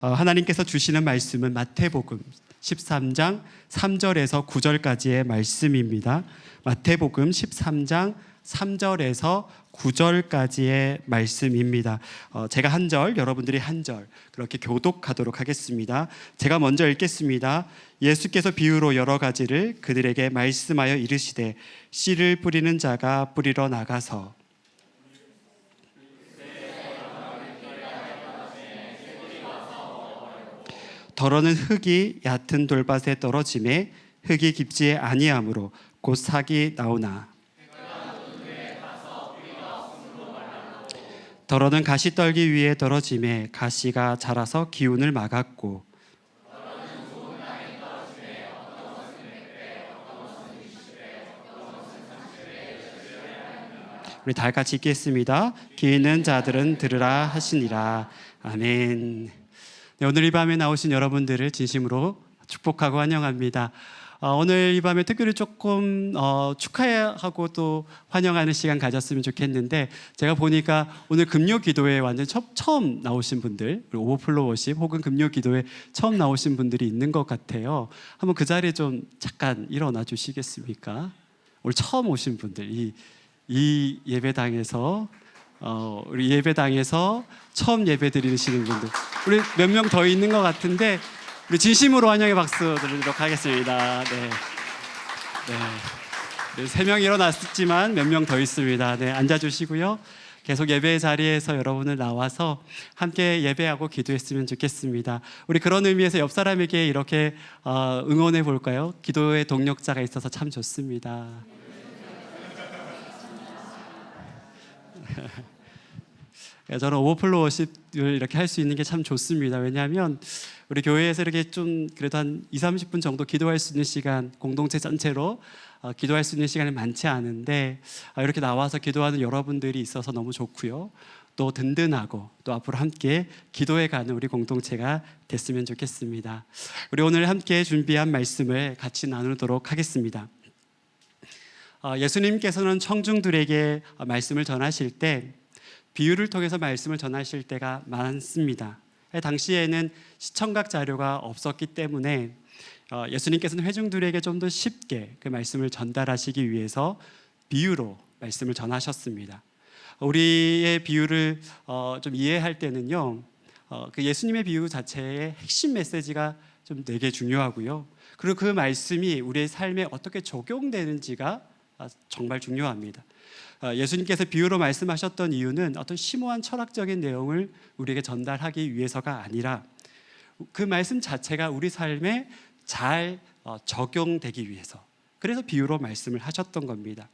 하나님께서 주시는 말씀은 마태복음 13장 3절에서 9절까지의 말씀입니다. 마태복음 13장 3절에서 9절까지의 말씀입니다. 제가 한 절, 여러분들이 한 절 그렇게 교독하도록 하겠습니다. 제가 먼저 읽겠습니다. 예수께서 비유로 여러 가지를 그들에게 말씀하여 이르시되 씨를 뿌리는 자가 뿌리러 나가서 더러는 흙이 얕은 돌밭에 떨어짐에 흙이 깊지 아니하므로 곧 삭이 나오나 더러는 가시떨기 위에 떨어짐에 가시가 자라서 기운을 막았고 우리 다 같이 읽겠습니다. 귀 있는 자들은 들으라 하시니라. 아멘. 네, 오늘 이 밤에 나오신 여러분들을 진심으로 축복하고 환영합니다. 오늘 이 밤에 특별히 조금 축하하고 또 환영하는 시간 가졌으면 좋겠는데, 제가 보니까 오늘 금요 기도회 완전 처음 나오신 분들, 그리고 오버플로우 워십 혹은 금요 기도회 처음 나오신 분들이 있는 것 같아요. 한번 그 자리에 좀 잠깐 일어나 주시겠습니까? 오늘 처음 오신 분들, 이 예배당에서 우리 예배당에서 처음 예배 드리시는 분들, 우리 몇 명 더 있는 것 같은데 우리 진심으로 환영의 박수 드리도록 하겠습니다. 네. 3명 일어났지만 몇 명 더 있습니다. 네, 앉아주시고요. 계속 예배 자리에서 여러분을 나와서 함께 예배하고 기도했으면 좋겠습니다. 우리 그런 의미에서 옆 사람에게 이렇게 응원해 볼까요? 기도의 동력자가 있어서 참 좋습니다. 저는 오버플로우 워십을 이렇게 할 수 있는 게 참 좋습니다. 왜냐하면 우리 교회에서 이렇게 좀 그래도 한 20-30분 정도 기도할 수 있는 시간, 공동체 전체로 기도할 수 있는 시간이 많지 않은데 이렇게 나와서 기도하는 여러분들이 있어서 너무 좋고요. 또 든든하고 또 앞으로 함께 기도해 가는 우리 공동체가 됐으면 좋겠습니다. 우리 오늘 함께 준비한 말씀을 같이 나누도록 하겠습니다. 예수님께서는 청중들에게 말씀을 전하실 때 비유를 통해서 말씀을 전하실 때가 많습니다. 당시에는 시청각 자료가 없었기 때문에 예수님께서는 회중들에게 좀 더 쉽게 그 말씀을 전달하시기 위해서 비유로 말씀을 전하셨습니다. 우리의 비유를 좀 이해할 때는요, 그 예수님의 비유 자체의 핵심 메시지가 좀 되게 중요하고요. 그리고 그 말씀이 우리의 삶에 어떻게 적용되는지가 정말 중요합니다. 예수님께서 비유로 말씀하셨던 이유는 어떤 심오한 철학적인 내용을 우리에게 전달하기 위해서가 아니라 그 말씀 자체가 우리 삶에 잘 적용되기 위해서, 그래서 비유로 말씀을 하셨던 겁니다.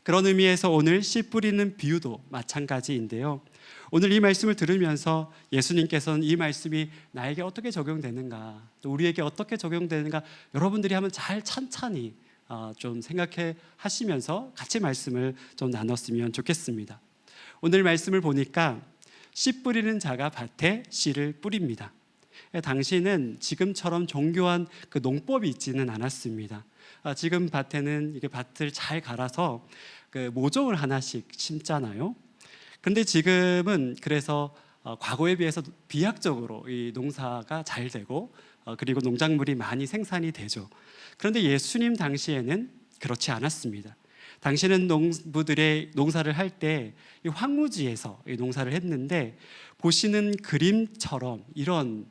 그런 의미에서 오늘 씨 뿌리는 비유도 마찬가지인데요. 오늘 이 말씀을 들으면서 예수님께서는 이 말씀이 나에게 어떻게 적용되는가, 또 우리에게 어떻게 적용되는가 여러분들이 한번 잘 찬찬히 좀 생각해 하시면서 같이 말씀을 좀 나눴으면 좋겠습니다. 오늘 말씀을 보니까 씨 뿌리는 자가 밭에 씨를 뿌립니다. 당시는 지금처럼 정교한 그 농법이 있지는 않았습니다. 지금 밭에는 이게 밭을 잘 갈아서 그 모종을 하나씩 심잖아요. 그런데 지금은 그래서 과거에 비해서 비약적으로 이 농사가 잘 되고 그리고 농작물이 많이 생산이 되죠. 그런데 예수님 당시에는 그렇지 않았습니다. 당시에는 농부들의 농사를 할 때 이 황무지에서 이 농사를 했는데, 보시는 그림처럼 이런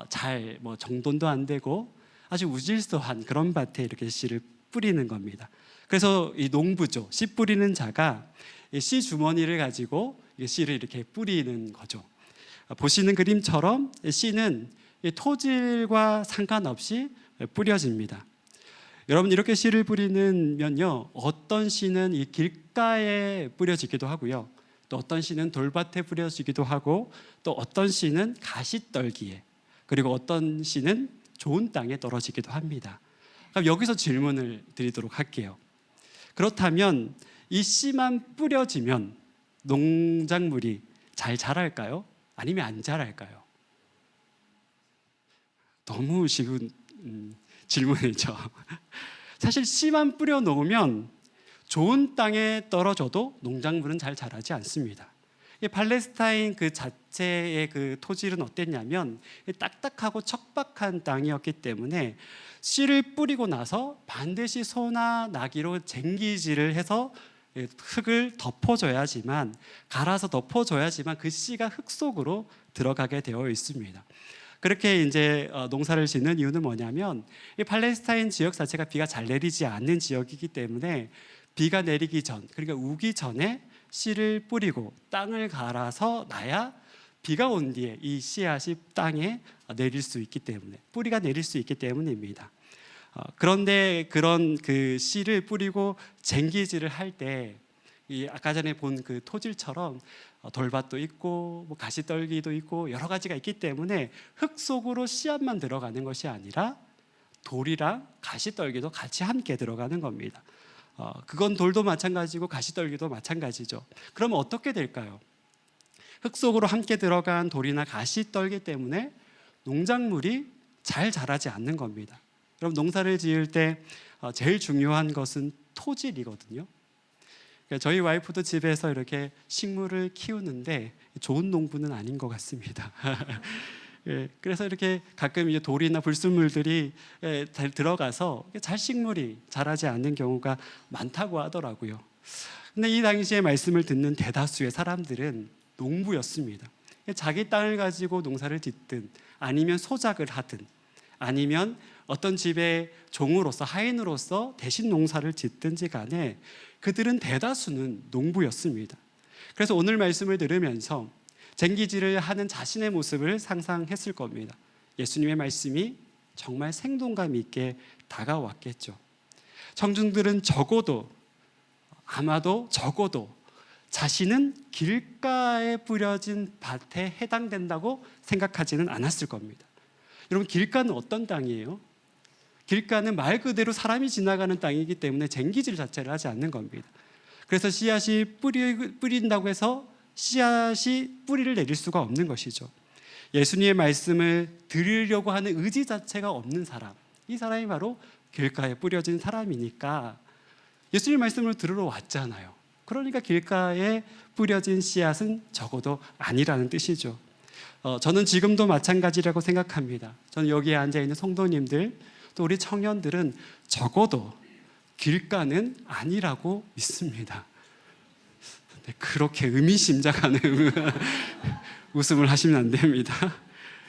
잘 정돈도 안 되고 아주 우질서한 그런 밭에 이렇게 씨를 뿌리는 겁니다. 그래서 이 농부죠, 씨 뿌리는 자가 이 씨 주머니를 가지고 이 씨를 이렇게 뿌리는 거죠. 보시는 그림처럼 씨는 이 토질과 상관없이 뿌려집니다. 여러분, 이렇게 씨를 뿌리면요, 어떤 씨는 이 길가에 뿌려지기도 하고요, 또 어떤 씨는 돌밭에 뿌려지기도 하고, 또 어떤 씨는 가시떨기에, 그리고 어떤 씨는 좋은 땅에 떨어지기도 합니다. 그럼 여기서 질문을 드리도록 할게요. 그렇다면 이 씨만 뿌려지면 농작물이 잘 자랄까요? 아니면 안 자랄까요? 너무 쉬운 질문이죠. 사실 씨만 뿌려 놓으면 좋은 땅에 떨어져도 농작물은 잘 자라지 않습니다. 팔레스타인 그 자체의 그 토질은 어땠냐면 딱딱하고 척박한 땅이었기 때문에 씨를 뿌리고 나서 반드시 소나 나귀로 쟁기질을 해서 흙을 덮어줘야지만, 갈아서 덮어줘야지만 그 씨가 흙 속으로 들어가게 되어 있습니다. 그렇게 이제 농사를 짓는 이유는 뭐냐면, 이 팔레스타인 지역 자체가 비가 잘 내리지 않는 지역이기 때문에 비가 내리기 전, 그러니까 우기 전에 씨를 뿌리고 땅을 갈아서 놔야 비가 온 뒤에 이 씨앗이 땅에 내릴 수 있기 때문에, 뿌리가 내릴 수 있기 때문입니다. 그런데 그런 그 씨를 뿌리고 쟁기질을 할 때, 이 아까 전에 본 그 토질처럼 돌밭도 있고 뭐 가시떨기도 있고 여러 가지가 있기 때문에 흙 속으로 씨앗만 들어가는 것이 아니라 돌이랑 가시떨기도 같이 함께 들어가는 겁니다. 그건 돌도 마찬가지고 가시떨기도 마찬가지죠. 그러면 어떻게 될까요? 흙 속으로 함께 들어간 돌이나 가시떨기 때문에 농작물이 잘 자라지 않는 겁니다. 여러분, 농사를 지을 때 제일 중요한 것은 토질이거든요. 저희 와이프도 집에서 이렇게 식물을 키우는데 좋은 농부는 아닌 것 같습니다. 그래서 이렇게 가끔 이제 돌이나 불순물들이 잘 들어가서 잘 식물이 자라지 않는 경우가 많다고 하더라고요. 근데 이 당시에 말씀을 듣는 대다수의 사람들은 농부였습니다. 자기 땅을 가지고 농사를 짓든 아니면 소작을 하든 아니면 어떤 집의 종으로서, 하인으로서 대신 농사를 짓든지 간에 그들은 대다수는 농부였습니다. 그래서 오늘 말씀을 들으면서 쟁기질을 하는 자신의 모습을 상상했을 겁니다. 예수님의 말씀이 정말 생동감 있게 다가왔겠죠. 청중들은 아마도 적어도 자신은 길가에 뿌려진 밭에 해당된다고 생각하지는 않았을 겁니다. 여러분, 길가는 어떤 땅이에요? 길가는 말 그대로 사람이 지나가는 땅이기 때문에 쟁기질 자체를 하지 않는 겁니다. 그래서 씨앗이 뿌린다고 해서 씨앗이 뿌리를 내릴 수가 없는 것이죠. 예수님의 말씀을 들으려고 하는 의지 자체가 없는 사람, 이 사람이 바로 길가에 뿌려진 사람이니까 예수님 말씀을 들으러 왔잖아요. 그러니까 길가에 뿌려진 씨앗은 적어도 아니라는 뜻이죠. 저는 지금도 마찬가지라고 생각합니다. 저는 여기에 앉아있는 성도님들, 또 우리 청년들은 적어도 길가는 아니라고 믿습니다. 그렇게 의미심장한 웃음을 하시면 안 됩니다.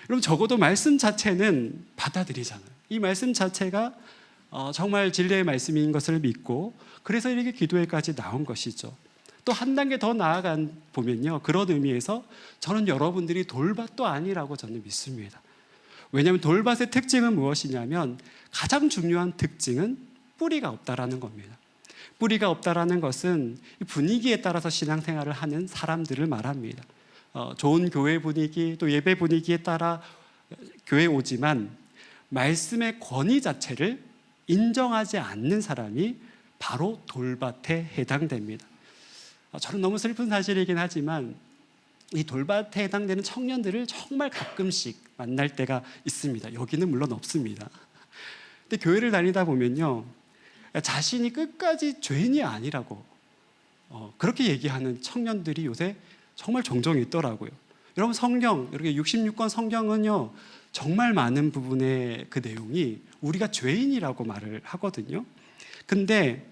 그럼 적어도 말씀 자체는 받아들이잖아요. 이 말씀 자체가 정말 진리의 말씀인 것을 믿고, 그래서 이렇게 기도회까지 나온 것이죠. 또 한 단계 더 나아가 보면요, 그런 의미에서 저는 여러분들이 돌밭도 아니라고 저는 믿습니다. 왜냐하면 돌밭의 특징은 무엇이냐면, 가장 중요한 특징은 뿌리가 없다라는 겁니다. 뿌리가 없다라는 것은 분위기에 따라서 신앙생활을 하는 사람들을 말합니다. 좋은 교회 분위기, 또 예배 분위기에 따라 교회에 오지만 말씀의 권위 자체를 인정하지 않는 사람이 바로 돌밭에 해당됩니다. 저는 너무 슬픈 사실이긴 하지만 이 돌밭에 해당되는 청년들을 정말 가끔씩 만날 때가 있습니다. 여기는 물론 없습니다. 근데 교회를 다니다 보면요, 자신이 끝까지 죄인이 아니라고 그렇게 얘기하는 청년들이 요새 정말 종종 있더라고요. 여러분, 성경, 이렇게 66권 성경은요, 정말 많은 부분의 그 내용이 우리가 죄인이라고 말을 하거든요. 근데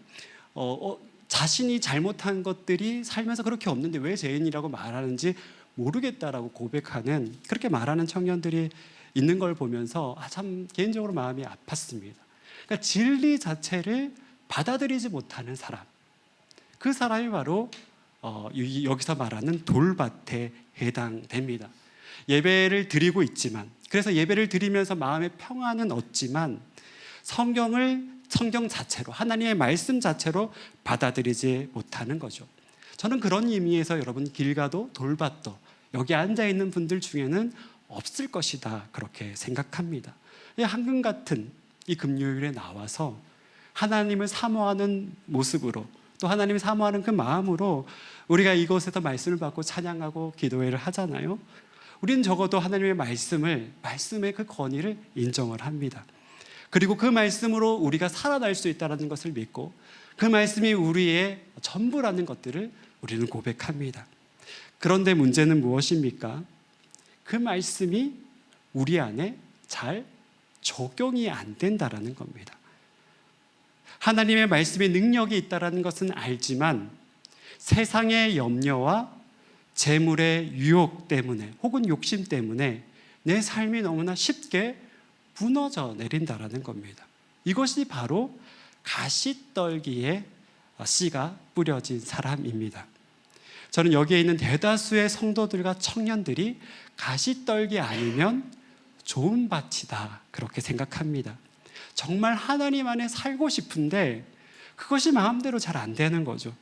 자신이 잘못한 것들이 살면서 그렇게 없는데 왜 죄인이라고 말하는지 모르겠다라고 고백하는, 그렇게 말하는 청년들이 있는 걸 보면서 참 개인적으로 마음이 아팠습니다. 그러니까 진리 자체를 받아들이지 못하는 사람, 그 사람이 바로 여기서 말하는 돌밭에 해당됩니다. 예배를 드리고 있지만, 그래서 예배를 드리면서 마음의 평안은 얻지만 성경 자체로, 하나님의 말씀 자체로 받아들이지 못하는 거죠. 저는 그런 의미에서 여러분, 길가도 돌밭도 여기 앉아있는 분들 중에는 없을 것이다, 그렇게 생각합니다. 한금 같은 이 금요일에 나와서 하나님을 사모하는 모습으로, 또 하나님을 사모하는 그 마음으로 우리가 이곳에서 말씀을 받고 찬양하고 기도회를 하잖아요. 우리는 적어도 하나님의 말씀의 그 권위를 인정을 합니다. 그리고 그 말씀으로 우리가 살아날 수 있다는 것을 믿고, 그 말씀이 우리의 전부라는 것들을 우리는 고백합니다. 그런데 문제는 무엇입니까? 그 말씀이 우리 안에 잘 적용이 안 된다라는 겁니다. 하나님의 말씀에 능력이 있다는 것은 알지만 세상의 염려와 재물의 유혹 때문에 혹은 욕심 때문에 내 삶이 너무나 쉽게 무너져 내린다라는 겁니다. 이것이 바로 가시떨기에 씨가 뿌려진 사람입니다. 저는 여기에 있는 대다수의 성도들과 청년들이 가시떨기 아니면 좋은 밭이다 그렇게 생각합니다. 정말 하나님 안에 살고 싶은데 그것이 마음대로 잘 안 되는 거죠.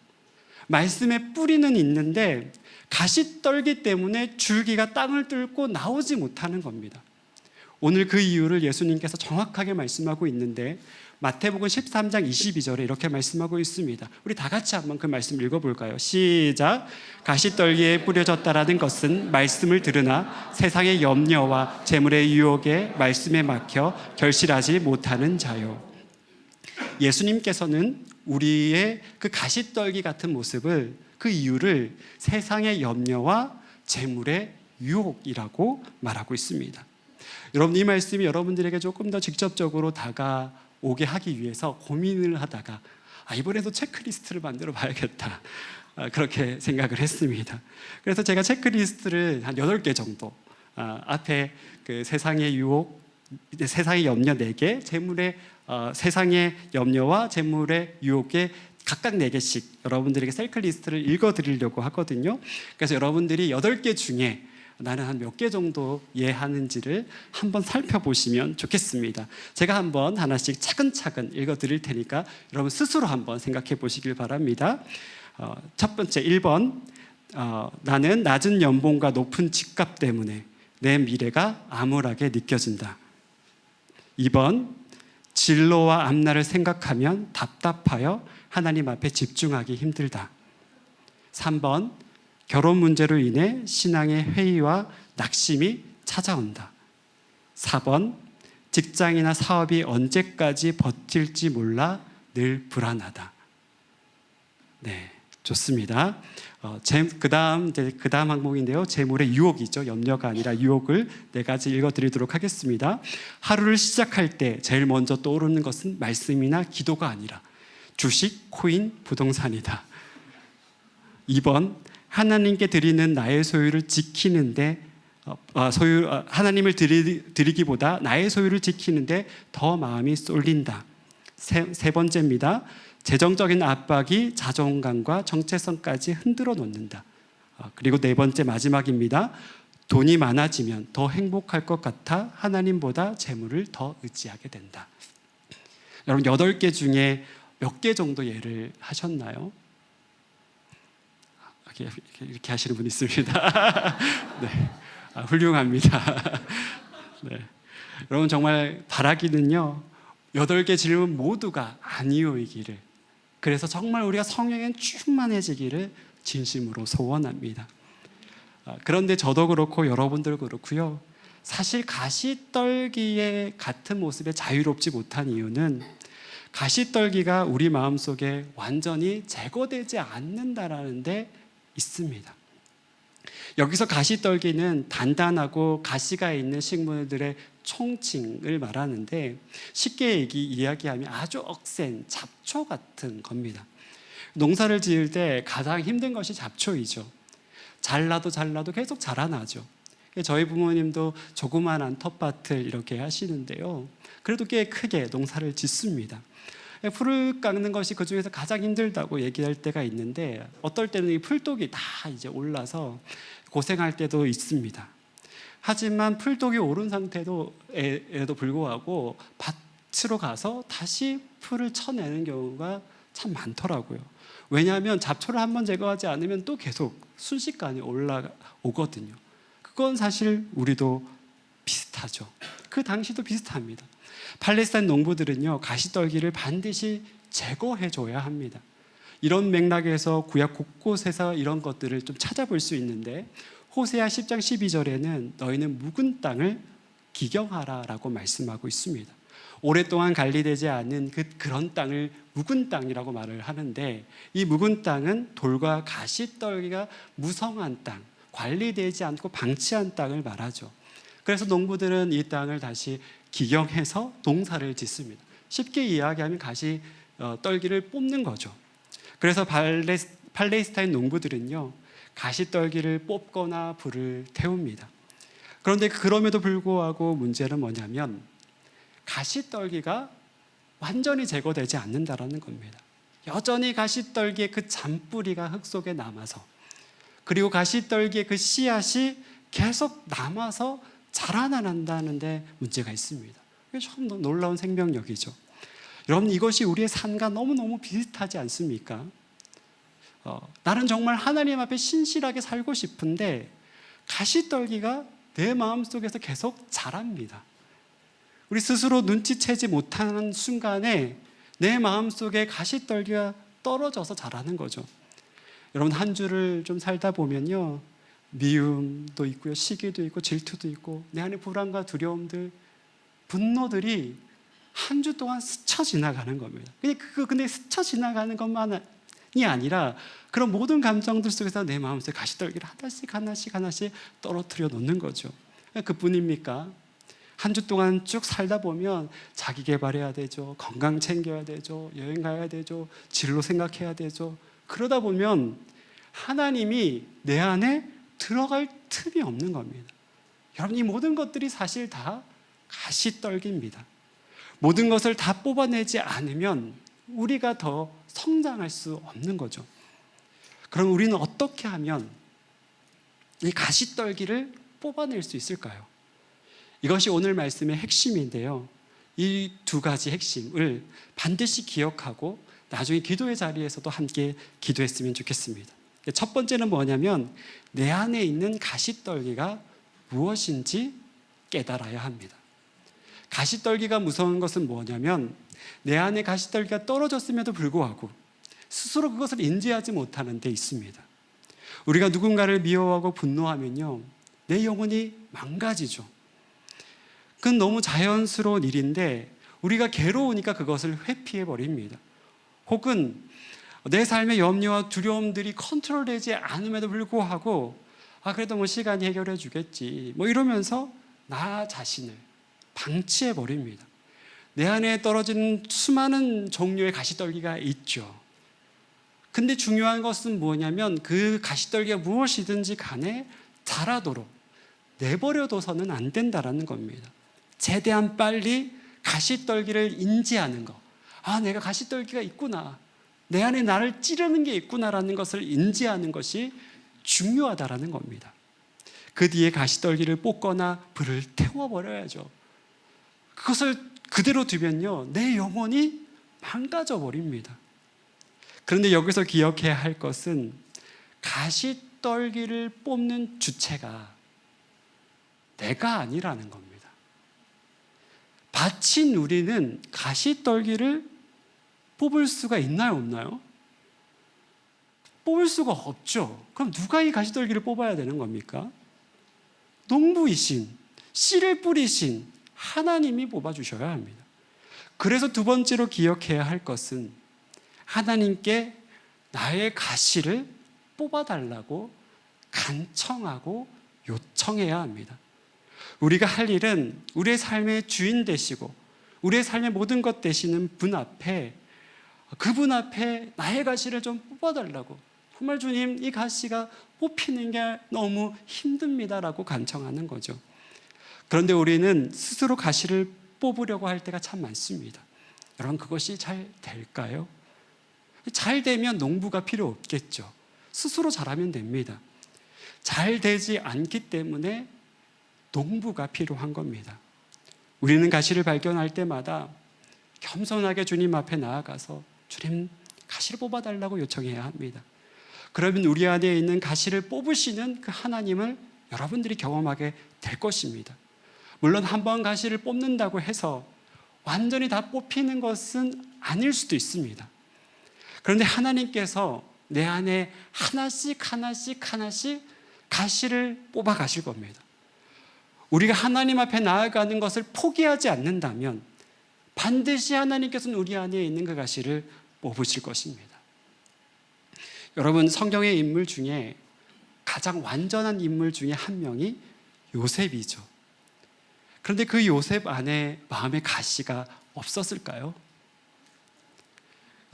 말씀의 뿌리는 있는데 가시떨기 때문에 줄기가 땅을 뚫고 나오지 못하는 겁니다. 오늘 그 이유를 예수님께서 정확하게 말씀하고 있는데 마태복음 13장 22절에 이렇게 말씀하고 있습니다. 우리 다 같이 한번 그 말씀 읽어볼까요? 시작. 가시떨기에 뿌려졌다라는 것은 말씀을 들으나 세상의 염려와 재물의 유혹에 말씀에 막혀 결실하지 못하는 자요. 예수님께서는 우리의 그 가시떨기 같은 모습을, 그 이유를 세상의 염려와 재물의 유혹이라고 말하고 있습니다. 여러분, 이 말씀이 여러분들에게 조금 더 직접적으로 다가오게 하기 위해서 고민을 하다가 이번에도 체크리스트를 만들어 봐야겠다 그렇게 생각을 했습니다. 그래서 제가 체크리스트를 한 8개 정도 앞에 그 세상의 유혹, 세상의 염려 4개, 재물의 세상의 염려와 재물의 유혹에 각각 4개씩 여러분들에게 체크리스트를 읽어드리려고 하거든요. 그래서 여러분들이 8개 중에 나는 한 몇 개 정도 이해하는지를 한번 살펴보시면 좋겠습니다. 제가 한번 하나씩 차근차근 읽어드릴 테니까 여러분 스스로 한번 생각해 보시길 바랍니다. 첫 번째 1번, 나는 낮은 연봉과 높은 직급 때문에 내 미래가 암울하게 느껴진다. 2번, 진로와 앞날을 생각하면 답답하여 하나님 앞에 집중하기 힘들다. 3번, 결혼 문제로 인해 신앙의 회의와 낙심이 찾아온다. 4번, 직장이나 사업이 언제까지 버틸지 몰라 늘 불안하다. 네, 좋습니다. 그 다음 항목인데요. 재물의 유혹이죠. 염려가 아니라 유혹을 4가지 읽어드리도록 하겠습니다. 하루를 시작할 때 제일 먼저 떠오르는 것은 말씀이나 기도가 아니라 주식, 코인, 부동산이다. 2번, 하나님께 드리는 나의 소유를 지키는데 하나님을 드리기보다 나의 소유를 지키는데 더 마음이 쏠린다. 세 번째입니다. 재정적인 압박이 자존감과 정체성까지 흔들어 놓는다. 그리고 4번째 마지막입니다. 돈이 많아지면 더 행복할 것 같아 하나님보다 재물을 더 의지하게 된다. 여러분 8개 중에 몇 개 정도 예를 하셨나요? 이렇게 하시는 분 있습니다. 네, 훌륭합니다. 네. 여러분 정말 바라기는요 8개 질문 모두가 아니오이기를, 그래서 정말 우리가 성령에 충만해지기를 진심으로 소원합니다. 그런데 저도 그렇고 여러분들 그렇고요, 사실 가시떨기의 같은 모습에 자유롭지 못한 이유는 가시떨기가 우리 마음속에 완전히 제거되지 않는다라는 데 있습니다. 여기서 가시떨기는 단단하고 가시가 있는 식물들의 총칭을 말하는데 쉽게 이야기하면 아주 억센 잡초 같은 겁니다. 농사를 지을 때 가장 힘든 것이 잡초이죠. 잘라도 계속 자라나죠. 저희 부모님도 조그만한 텃밭을 이렇게 하시는데요, 그래도 꽤 크게 농사를 짓습니다. 풀을 깎는 것이 그 중에서 가장 힘들다고 얘기할 때가 있는데, 어떨 때는 이 풀독이 다 이제 올라서 고생할 때도 있습니다. 하지만 풀독이 오른 상태에도 불구하고 밭으로 가서 다시 풀을 쳐내는 경우가 참 많더라고요. 왜냐하면 잡초를 한번 제거하지 않으면 또 계속 순식간에 올라오거든요. 그건 사실 우리도 비슷하죠. 그 당시도 비슷합니다. 팔레스타인 농부들은요 가시떨기를 반드시 제거해줘야 합니다. 이런 맥락에서 구약 곳곳에서 이런 것들을 좀 찾아볼 수 있는데, 호세아 10장 12절에는 너희는 묵은 땅을 기경하라라고 말씀하고 있습니다. 오랫동안 관리되지 않은 그런 땅을 묵은 땅이라고 말을 하는데, 이 묵은 땅은 돌과 가시떨기가 무성한 땅, 관리되지 않고 방치한 땅을 말하죠. 그래서 농부들은 이 땅을 다시 기경해서 농사를 짓습니다. 쉽게 이야기하면 가시 떨기를 뽑는 거죠. 그래서 팔레스타인 농부들은요, 가시 떨기를 뽑거나 불을 태웁니다. 그런데 그럼에도 불구하고 문제는 뭐냐면 가시 떨기가 완전히 제거되지 않는다라는 겁니다. 여전히 가시 떨기의 그 잔뿌리가 흙 속에 남아서, 그리고 가시 떨기의 그 씨앗이 계속 남아서 자라난다는 데 문제가 있습니다. 이게 참 놀라운 생명력이죠. 여러분, 이것이 우리의 삶과 너무너무 비슷하지 않습니까? 나는 정말 하나님 앞에 신실하게 살고 싶은데 가시떨기가 내 마음속에서 계속 자랍니다. 우리 스스로 눈치채지 못하는 순간에 내 마음속에 가시떨기가 떨어져서 자라는 거죠. 여러분, 한 주를 좀 살다 보면요, 미움도 있고요, 시기도 있고, 질투도 있고, 내 안에 불안과 두려움들, 분노들이 한 주 동안 스쳐 지나가는 겁니다. 근데 스쳐 지나가는 것만이 아니라 그런 모든 감정들 속에서 내 마음속에 가시떨기를 하나씩 떨어뜨려 놓는 거죠. 그뿐입니까? 한 주 동안 쭉 살다 보면 자기 개발해야 되죠, 건강 챙겨야 되죠, 여행 가야 되죠, 진로 생각해야 되죠. 그러다 보면 하나님이 내 안에 들어갈 틈이 없는 겁니다. 여러분, 이 모든 것들이 사실 다 가시떨기입니다. 모든 것을 다 뽑아내지 않으면 우리가 더 성장할 수 없는 거죠. 그럼 우리는 어떻게 하면 이 가시떨기를 뽑아낼 수 있을까요? 이것이 오늘 말씀의 핵심인데요, 이 두 가지 핵심을 반드시 기억하고 나중에 기도의 자리에서도 함께 기도했으면 좋겠습니다. 첫 번째는 뭐냐면 내 안에 있는 가시떨기가 무엇인지 깨달아야 합니다. 가시떨기가 무서운 것은 뭐냐면 내 안에 가시떨기가 떨어졌음에도 불구하고 스스로 그것을 인지하지 못하는 데 있습니다. 우리가 누군가를 미워하고 분노하면요, 내 영혼이 망가지죠. 그건 너무 자연스러운 일인데 우리가 괴로우니까 그것을 회피해 버립니다. 혹은 내 삶의 염려와 두려움들이 컨트롤되지 않음에도 불구하고 그래도 뭐 시간이 해결해 주겠지 이러면서 나 자신을 방치해 버립니다. 내 안에 떨어지는 수많은 종류의 가시떨기가 있죠. 근데 중요한 것은 뭐냐면 그 가시떨기가 무엇이든지 간에 자라도록 내버려둬서는 안 된다라는 겁니다. 최대한 빨리 가시떨기를 인지하는 것. 내가 가시떨기가 있구나, 내 안에 나를 찌르는 게 있구나라는 것을 인지하는 것이 중요하다라는 겁니다. 그 뒤에 가시떨기를 뽑거나 불을 태워버려야죠. 그것을 그대로 두면요, 내 영혼이 망가져 버립니다. 그런데 여기서 기억해야 할 것은 가시떨기를 뽑는 주체가 내가 아니라는 겁니다. 밭인 우리는 가시떨기를 뽑을 수가 있나요, 없나요? 뽑을 수가 없죠. 그럼 누가 이 가시떨기를 뽑아야 되는 겁니까? 농부이신, 씨를 뿌리신 하나님이 뽑아주셔야 합니다. 그래서 두 번째로 기억해야 할 것은 하나님께 나의 가시를 뽑아달라고 간청하고 요청해야 합니다. 우리가 할 일은 우리의 삶의 주인 되시고 우리의 삶의 모든 것 되시는 분 앞에, 그분 앞에 나의 가시를 좀 뽑아달라고, 정말 주님 이 가시가 뽑히는 게 너무 힘듭니다라고 간청하는 거죠. 그런데 우리는 스스로 가시를 뽑으려고 할 때가 참 많습니다. 여러분, 그것이 잘 될까요? 잘 되면 농부가 필요 없겠죠. 스스로 잘하면 됩니다. 잘 되지 않기 때문에 농부가 필요한 겁니다. 우리는 가시를 발견할 때마다 겸손하게 주님 앞에 나아가서 주님 가시를 뽑아달라고 요청해야 합니다. 그러면 우리 안에 있는 가시를 뽑으시는 그 하나님을 여러분들이 경험하게 될 것입니다. 물론 한 번 가시를 뽑는다고 해서 완전히 다 뽑히는 것은 아닐 수도 있습니다. 그런데 하나님께서 내 안에 하나씩 가시를 뽑아 가실 겁니다. 우리가 하나님 앞에 나아가는 것을 포기하지 않는다면 반드시 하나님께서는 우리 안에 있는 그 가시를 뽑으실 것입니다. 여러분, 성경의 인물 중에 가장 완전한 인물 중에 한 명이 요셉이죠. 그런데 그 요셉 안에 마음의 가시가 없었을까요?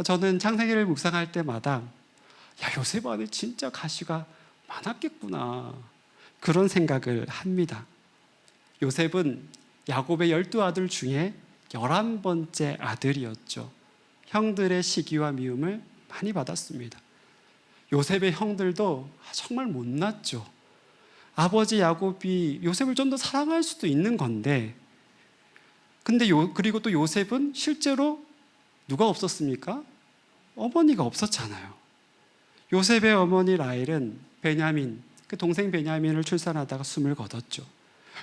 저는 창세기를 묵상할 때마다 요셉 안에 진짜 가시가 많았겠구나, 그런 생각을 합니다. 요셉은 야곱의 12아들 중에 11번째 아들이었죠. 형들의 시기와 미움을 많이 받았습니다. 요셉의 형들도 정말 못났죠. 아버지 야곱이 요셉을 좀 더 사랑할 수도 있는 건데, 그리고 또 요셉은 실제로 누가 없었습니까? 어머니가 없었잖아요. 요셉의 어머니 라헬은 베냐민, 그 동생 베냐민을 출산하다가 숨을 거뒀죠.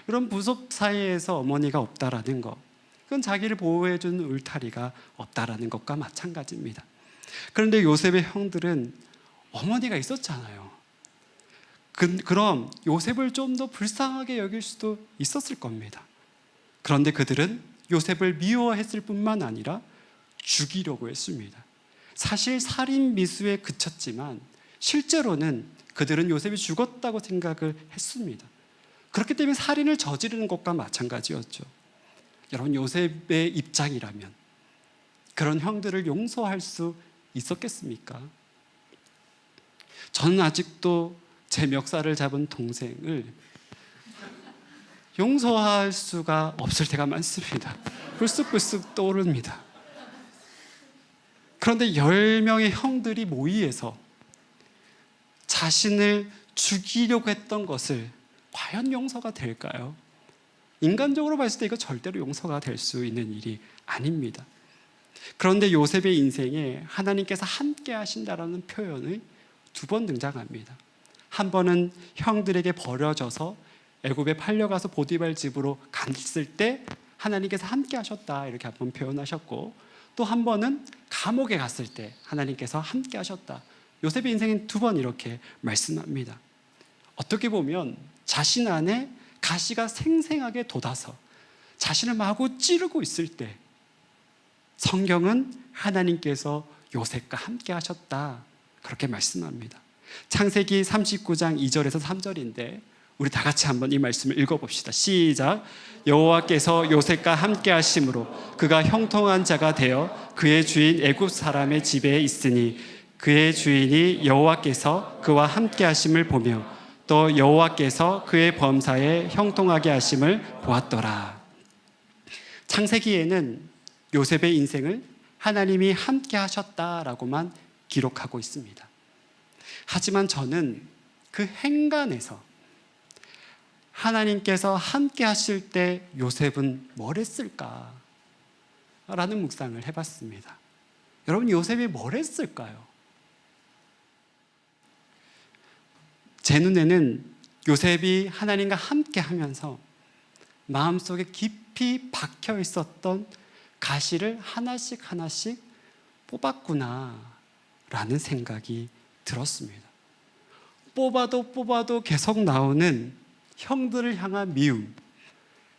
이런 부속 사이에서 어머니가 없다라는 것, 그건 자기를 보호해준 울타리가 없다라는 것과 마찬가지입니다. 그런데 요셉의 형들은 어머니가 있었잖아요. 그럼 요셉을 좀 더 불쌍하게 여길 수도 있었을 겁니다. 그런데 그들은 요셉을 미워했을 뿐만 아니라 죽이려고 했습니다. 사실 살인 미수에 그쳤지만 실제로는 그들은 요셉이 죽었다고 생각을 했습니다. 그렇기 때문에 살인을 저지르는 것과 마찬가지였죠. 여러분, 요셉의 입장이라면 그런 형들을 용서할 수 있었겠습니까? 저는 아직도 제 멱살을 잡은 동생을 용서할 수가 없을 때가 많습니다. 불쑥불쑥 떠오릅니다. 그런데 10명의 형들이 모의해서 자신을 죽이려고 했던 것을 과연 용서가 될까요? 인간적으로 봤을 때 이거 절대로 용서가 될 수 있는 일이 아닙니다. 그런데 요셉의 인생에 하나님께서 함께 하신다라는 표현이 2번 등장합니다. 한 번은 형들에게 버려져서 애굽에 팔려가서 보디발 집으로 갔을 때 하나님께서 함께 하셨다, 이렇게 한 번 표현하셨고, 또 한 번은 감옥에 갔을 때 하나님께서 함께 하셨다. 요셉의 인생은 2번 이렇게 말씀합니다. 어떻게 보면 자신 안에 가시가 생생하게 돋아서 자신을 마구 찌르고 있을 때 성경은 하나님께서 요셉과 함께 하셨다, 그렇게 말씀합니다. 창세기 39장 2절에서 3절인데 우리 다 같이 한번 이 말씀을 읽어봅시다. 시작. 여호와께서 요셉과 함께 하심으로 그가 형통한 자가 되어 그의 주인 애굽 사람의 집에 있으니 그의 주인이 여호와께서 그와 함께 하심을 보며 또 여호와께서 그의 범사에 형통하게 하심을 보았더라. 창세기에는 요셉의 인생을 하나님이 함께 하셨다라고만 기록하고 있습니다. 하지만 저는 그 행간에서 하나님께서 함께 하실 때 요셉은 뭘 했을까? 라는 묵상을 해봤습니다. 여러분, 요셉이 뭘 했을까요? 제 눈에는 요셉이 하나님과 함께 하면서 마음속에 깊이 박혀 있었던 가시를 하나씩 하나씩 뽑았구나 라는 생각이 들었습니다. 뽑아도 계속 나오는 형들을 향한 미움,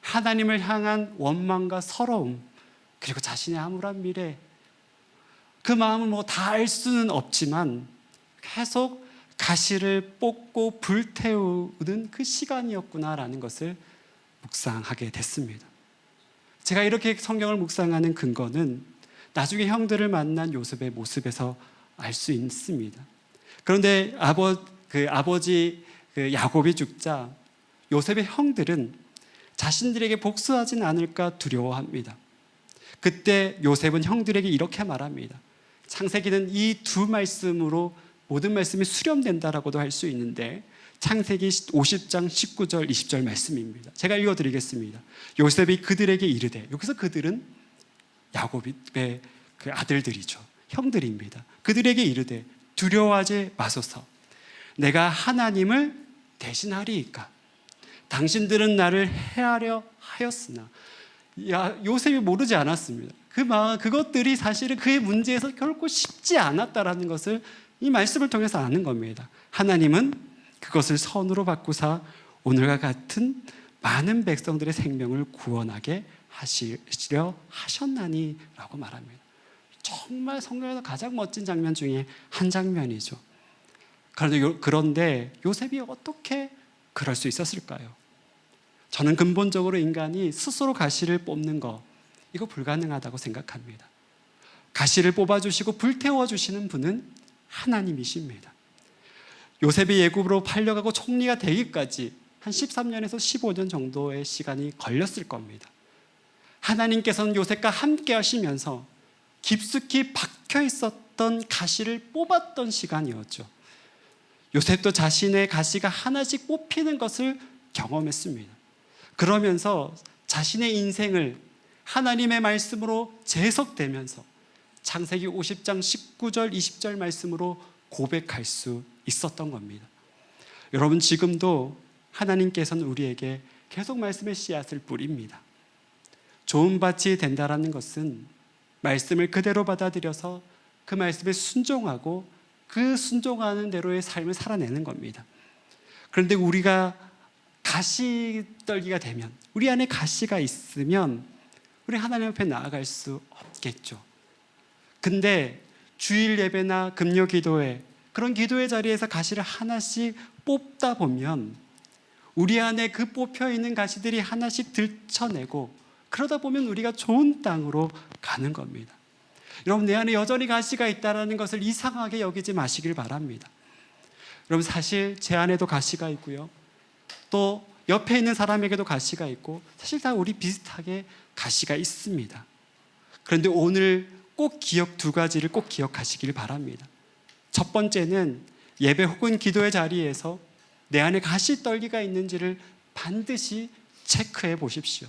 하나님을 향한 원망과 서러움, 그리고 자신의 암울한 미래, 그 마음을 뭐 다 알 수는 없지만 계속 가시를 뽑고 불태우는 그 시간이었구나라는 것을 묵상하게 됐습니다. 제가 이렇게 성경을 묵상하는 근거는 나중에 형들을 만난 요셉의 모습에서 알 수 있습니다. 그런데 아버지 야곱이 죽자 요셉의 형들은 자신들에게 복수하진 않을까 두려워합니다. 그때 요셉은 형들에게 이렇게 말합니다. 창세기는 이 2 말씀으로 모든 말씀이 수렴된다라고도 할 수 있는데 창세기 50장 19절 20절 말씀입니다. 제가 읽어드리겠습니다. 요셉이 그들에게 이르되, 여기서 그들은 야곱의 그 아들들이죠. 형들입니다. 그들에게 이르되 두려워하지 마소서. 내가 하나님을 대신하리이까. 당신들은 나를 해하려 하였으나. 요셉이 모르지 않았습니다. 그것들이 사실은 그의 문제에서 결코 쉽지 않았다라는 것을 이 말씀을 통해서 아는 겁니다. 하나님은 그것을 선으로 바꾸사 오늘과 같은 많은 백성들의 생명을 구원하게 하시려 하셨나니 라고 말합니다. 정말 성경에서 가장 멋진 장면 중에 한 장면이죠. 그런데 요셉이 어떻게 그럴 수 있었을까요? 저는 근본적으로 인간이 스스로 가시를 뽑는 거, 이거 불가능하다고 생각합니다. 가시를 뽑아주시고 불태워주시는 분은 하나님이십니다. 요셉이 애굽으로 팔려가고 총리가 되기까지 한 13년에서 15년 정도의 시간이 걸렸을 겁니다. 하나님께서는 요셉과 함께 하시면서 깊숙이 박혀 있었던 가시를 뽑았던 시간이었죠. 요셉도 자신의 가시가 하나씩 뽑히는 것을 경험했습니다. 그러면서 자신의 인생을 하나님의 말씀으로 재석되면서 창세기 50장 19절 20절 말씀으로 고백할 수 있었던 겁니다. 여러분, 지금도 하나님께서는 우리에게 계속 말씀의 씨앗을 뿌립니다. 좋은 밭이 된다라는 것은 말씀을 그대로 받아들여서 그 말씀에 순종하고 그 순종하는 대로의 삶을 살아내는 겁니다. 그런데 우리가 가시떨기가 되면, 우리 안에 가시가 있으면 우리 하나님 앞에 나아갈 수 없겠죠. 근데 주일 예배나 금요 기도회, 그런 기도의 자리에서 가시를 하나씩 뽑다 보면 우리 안에 그 뽑혀 있는 가시들이 하나씩 들춰내고, 그러다 보면 우리가 좋은 땅으로 가는 겁니다. 여러분, 내 안에 여전히 가시가 있다는 것을 이상하게 여기지 마시길 바랍니다. 여러분, 사실 제 안에도 가시가 있고요, 또 옆에 있는 사람에게도 가시가 있고, 사실 다 우리 비슷하게 가시가 있습니다. 그런데 오늘 꼭 두 가지를 꼭 기억하시길 바랍니다. 첫 번째는 예배 혹은 기도의 자리에서 내 안에 가시떨기가 있는지를 반드시 체크해 보십시오.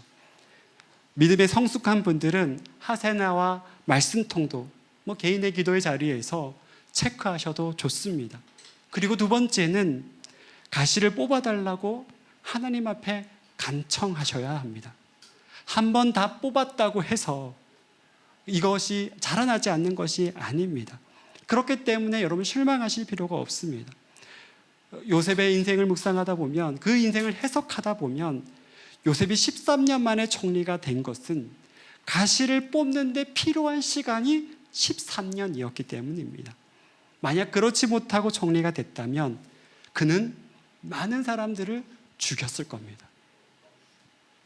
믿음에 성숙한 분들은 하세나와 말씀통도 개인의 기도의 자리에서 체크하셔도 좋습니다. 그리고 두 번째는 가시를 뽑아달라고 하나님 앞에 간청하셔야 합니다. 한 번 다 뽑았다고 해서 이것이 자라나지 않는 것이 아닙니다. 그렇기 때문에 여러분 실망하실 필요가 없습니다. 요셉의 인생을 묵상하다 보면, 그 인생을 해석하다 보면 요셉이 13년 만에 총리가 된 것은 가시를 뽑는 데 필요한 시간이 13년이었기 때문입니다. 만약 그렇지 못하고 총리가 됐다면 그는 많은 사람들을 죽였을 겁니다.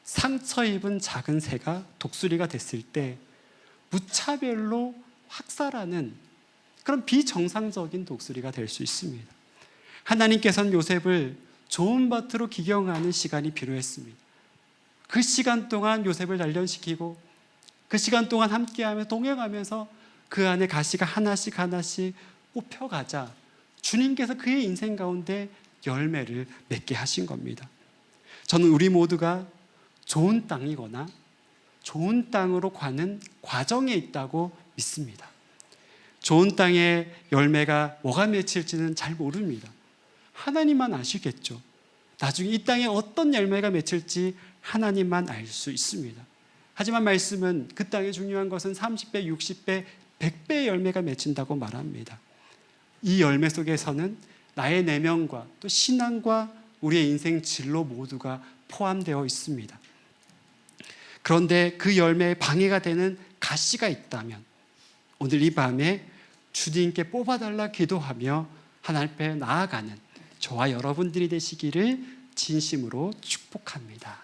상처 입은 작은 새가 독수리가 됐을 때 무차별로 학살하는 그런 비정상적인 독수리가 될 수 있습니다. 하나님께서는 요셉을 좋은 밭으로 기경하는 시간이 필요했습니다. 그 시간 동안 요셉을 단련시키고 그 시간 동안 함께하며 동행하면서 그 안에 가시가 하나씩 하나씩 뽑혀가자 주님께서 그의 인생 가운데 열매를 맺게 하신 겁니다. 저는 우리 모두가 좋은 땅이거나 좋은 땅으로 가는 과정에 있다고 믿습니다. 좋은 땅의 열매가 뭐가 맺힐지는 잘 모릅니다. 하나님만 아시겠죠. 나중에 이 땅에 어떤 열매가 맺힐지 하나님만 알 수 있습니다. 하지만 말씀은 그 땅에 중요한 것은 30배, 60배, 100배의 열매가 맺힌다고 말합니다. 이 열매 속에서는 나의 내면과 또 신앙과 우리의 인생 진로 모두가 포함되어 있습니다. 그런데 그 열매에 방해가 되는 가시가 있다면 오늘 이 밤에 주님께 뽑아달라 기도하며 하나님 앞에 나아가는 저와 여러분들이 되시기를 진심으로 축복합니다.